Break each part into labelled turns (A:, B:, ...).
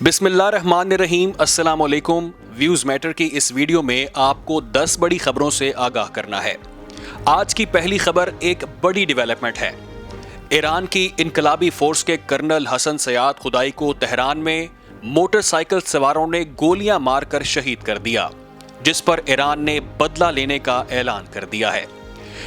A: بسم اللہ الرحمن الرحیم۔ السلام علیکم۔ ویوز میٹر کی اس ویڈیو میں آپ کو 10 بڑی خبروں سے آگاہ کرنا ہے۔ آج کی پہلی خبر ایک بڑی ڈیولپمنٹ ہے۔ ایران کی انقلابی فورس کے کرنل حسن سیاد خدائی کو تہران میں موٹر سائیکل سواروں نے گولیاں مار کر شہید کر دیا، جس پر ایران نے بدلہ لینے کا اعلان کر دیا ہے۔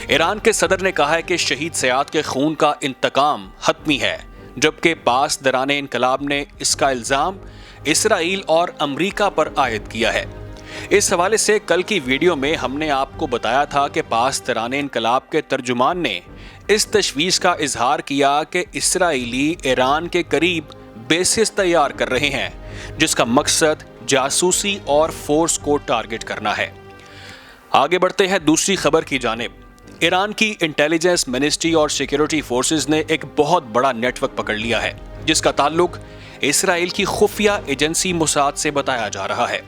A: ایران کے صدر نے کہا ہے کہ شہید سیاد کے خون کا انتقام حتمی ہے، جبکہ پاسداران انقلاب نے اس کا الزام اسرائیل اور امریکہ پر عائد کیا ہے۔ اس حوالے سے کل کی ویڈیو میں ہم نے آپ کو بتایا تھا کہ پاسداران انقلاب کے ترجمان نے اس تشویش کا اظہار کیا کہ اسرائیلی ایران کے قریب بیسز تیار کر رہے ہیں، جس کا مقصد جاسوسی اور فورس کو ٹارگٹ کرنا ہے۔ آگے بڑھتے ہیں دوسری خبر کی جانب۔ ایران کی انٹیلیجنس منسٹری اور سیکیورٹی فورسز نے ایک بہت بڑا نیٹ ورک پکڑ لیا ہے، جس کا تعلق اسرائیل کی خفیہ ایجنسی موساد سے بتایا جا رہا ہے۔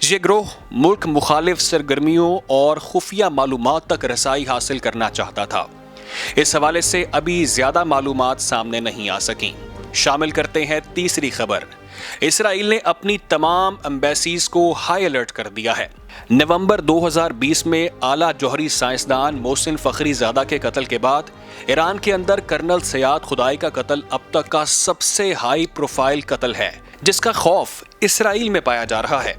A: یہ گروہ ملک مخالف سرگرمیوں اور خفیہ معلومات تک رسائی حاصل کرنا چاہتا تھا۔ اس حوالے سے ابھی زیادہ معلومات سامنے نہیں آ سکیں۔ شامل کرتے ہیں تیسری خبر۔ اسرائیل نے اپنی تمام ایمبیسیز کو ہائی الرٹ کر دیا ہے۔ نومبر 2020 میں اعلیٰ جوہری سائنسدان محسن فخری زادہ کے قتل کے بعد ایران کے اندر کرنل سیاد خدائی کا قتل اب تک کا سب سے ہائی پروفائل قتل ہے، جس کا خوف اسرائیل میں پایا جا رہا ہے۔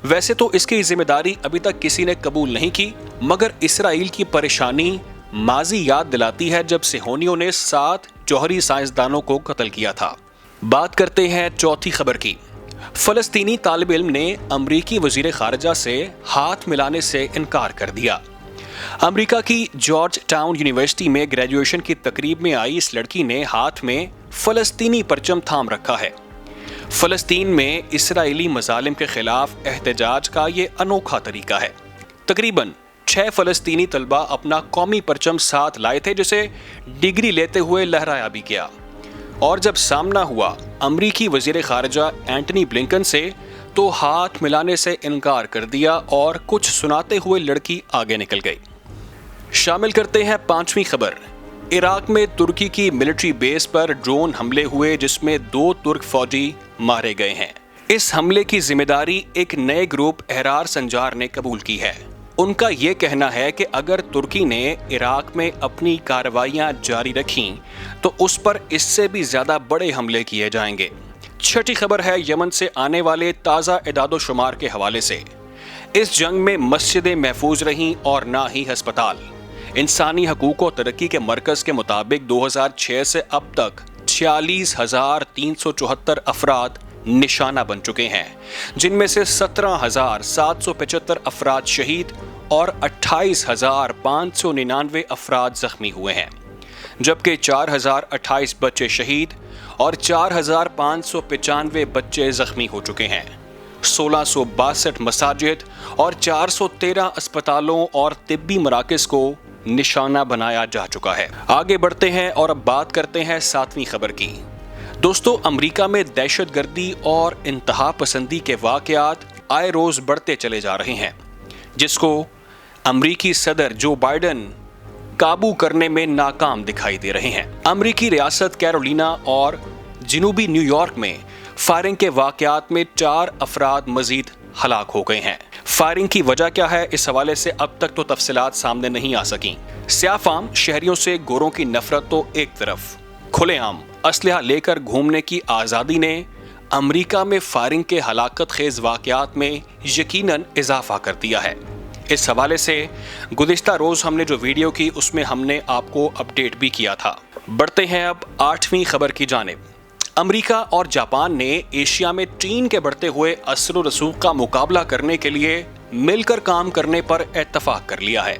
A: ویسے تو اس کی ذمہ داری ابھی تک کسی نے قبول نہیں کی، مگر اسرائیل کی پریشانی ماضی یاد دلاتی ہے جب صہیونیوں نے 7 جوہری سائنسدانوں کو قتل کیا تھا۔ بات کرتے ہیں چوتھی خبر کی۔ فلسطینی طالب علم نے امریکی وزیر خارجہ سے ہاتھ ملانے سے انکار کر دیا۔ امریکہ کی جارج ٹاؤن یونیورسٹی میں گریجویشن کی تقریب میں آئی اس لڑکی نے ہاتھ میں فلسطینی پرچم تھام رکھا ہے۔ فلسطین میں اسرائیلی مظالم کے خلاف احتجاج کا یہ انوکھا طریقہ ہے۔ تقریباً 6 فلسطینی طلبہ اپنا قومی پرچم ساتھ لائے تھے، جسے ڈگری لیتے ہوئے لہرایا بھی کیا، اور جب سامنا ہوا امریکی وزیر خارجہ اینٹنی بلنکن سے تو ہاتھ ملانے سے انکار کر دیا اور کچھ سناتے ہوئے لڑکی آگے نکل گئی۔ شامل کرتے ہیں پانچویں خبر۔ عراق میں ترکی کی ملٹری بیس پر ڈرون حملے ہوئے، جس میں 2 ترک فوجی مارے گئے ہیں۔ اس حملے کی ذمہ داری ایک نئے گروپ احرار سنجار نے قبول کی ہے۔ ان کا یہ کہنا ہے کہ اگر ترکی نے عراق میں اپنی کارروائیاں جاری رکھیں تو اس پر اس سے بھی زیادہ بڑے حملے کیے جائیں گے۔ چھٹی خبر ہے یمن سے آنے والے تازہ اعداد و شمار کے حوالے سے۔ اس جنگ میں مسجدیں محفوظ رہیں اور نہ ہی ہسپتال۔ انسانی حقوق و ترقی کے مرکز کے مطابق 2006 سے اب تک 46,374 افراد نشانہ بن چکے ہیں، جن میں سے 17,775 افراد شہید اور 28,599 افراد زخمی ہوئے ہیں، جبکہ 4,028 بچے شہید اور 4,595 بچے زخمی ہو چکے ہیں۔ 1,662 مساجد اور 413 اسپتالوں اور طبی مراکز کو نشانہ بنایا جا چکا ہے۔ آگے بڑھتے ہیں اور اب بات کرتے ہیں 7ویں خبر کی۔ دوستو، امریکہ میں دہشت گردی اور انتہا پسندی کے واقعات آئے روز بڑھتے چلے جا رہے ہیں، جس کو امریکی صدر جو بائیڈن قابو کرنے میں ناکام دکھائی دے رہے ہیں۔ امریکی ریاست کیرولینا اور جنوبی نیو یارک میں فائرنگ کے واقعات میں 4 افراد مزید ہلاک ہو گئے ہیں۔ فائرنگ کی وجہ کیا ہے، اس حوالے سے اب تک تو تفصیلات سامنے نہیں آ سکیں۔ سیاہ فام شہریوں سے گوروں کی نفرت تو ایک طرف، کھلے عام اسلحہ لے کر گھومنے کی آزادی نے امریکہ میں فائرنگ کے ہلاکت خیز واقعات میں یقیناً اضافہ کر دیا ہے۔ اس حوالے سے گزشتہ روز ہم نے جو ویڈیو کی اس میں ہم نے آپ کو اپڈیٹ بھی کیا تھا۔ بڑھتے ہیں اب 8ویں خبر کی جانب۔ امریکہ اور جاپان نے ایشیا میں چین کے بڑھتے ہوئے اثر و رسوخ کا مقابلہ کرنے کے لیے مل کر کام کرنے پر اتفاق کر لیا ہے۔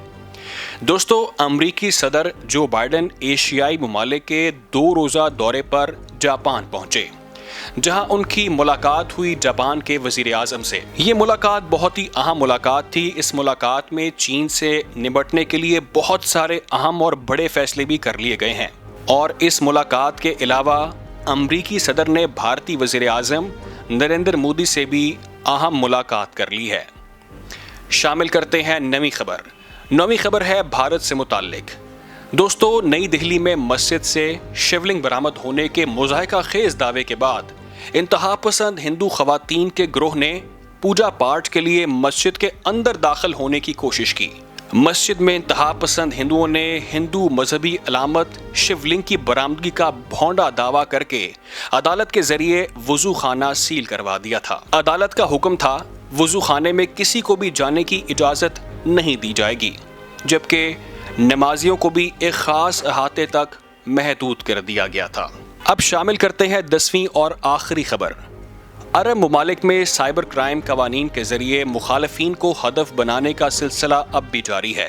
A: دوستو، امریکی صدر جو بائیڈن ایشیائی ممالک کے 2 روزہ دورے پر جاپان پہنچے، جہاں ان کی ملاقات ہوئی جاپان کے وزیر اعظم سے۔ یہ ملاقات بہت ہی اہم ملاقات تھی۔ اس ملاقات میں چین سے نمٹنے کے لیے بہت سارے اہم اور بڑے فیصلے بھی کر لیے گئے ہیں، اور اس ملاقات کے علاوہ امریکی صدر نے بھارتی وزیر اعظم نریندر مودی سے بھی اہم ملاقات کر لی ہے۔ شامل کرتے ہیں 9ویں خبر۔ 9ویں خبر ہے بھارت سے متعلق۔ دوستو، نئی دہلی میں مسجد سے شیولنگ برآمد ہونے کے مضحکہ خیز دعوے کے بعد انتہا پسند ہندو خواتین کے گروہ نے پوجا پاٹ کے لیے مسجد کے اندر داخل ہونے کی کوشش کی۔ مسجد میں انتہا پسند ہندوؤں نے ہندو مذہبی علامت شیو لنگ کی برآمدگی کا بھونڈا دعویٰ کر کے عدالت کے ذریعے وضو خانہ سیل کروا دیا تھا۔ عدالت کا حکم تھا وضو خانے میں کسی کو بھی جانے کی اجازت نہیں دی جائے گی، جبکہ نمازیوں کو بھی ایک خاص احاطے تک محدود کر دیا گیا تھا۔ اب شامل کرتے ہیں 10ویں اور آخری خبر۔ عرب ممالک میں سائبر کرائم قوانین کے ذریعے مخالفین کو ہدف بنانے کا سلسلہ اب بھی جاری ہے۔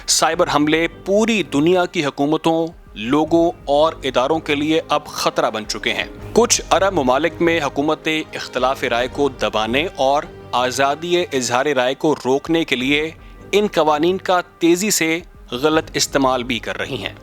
A: سائبر حملے پوری دنیا کی حکومتوں، لوگوں اور اداروں کے لیے اب خطرہ بن چکے ہیں۔ کچھ عرب ممالک میں حکومتیں اختلاف رائے کو دبانے اور آزادی اظہار رائے کو روکنے کے لیے ان قوانین کا تیزی سے غلط استعمال بھی کر رہی ہیں۔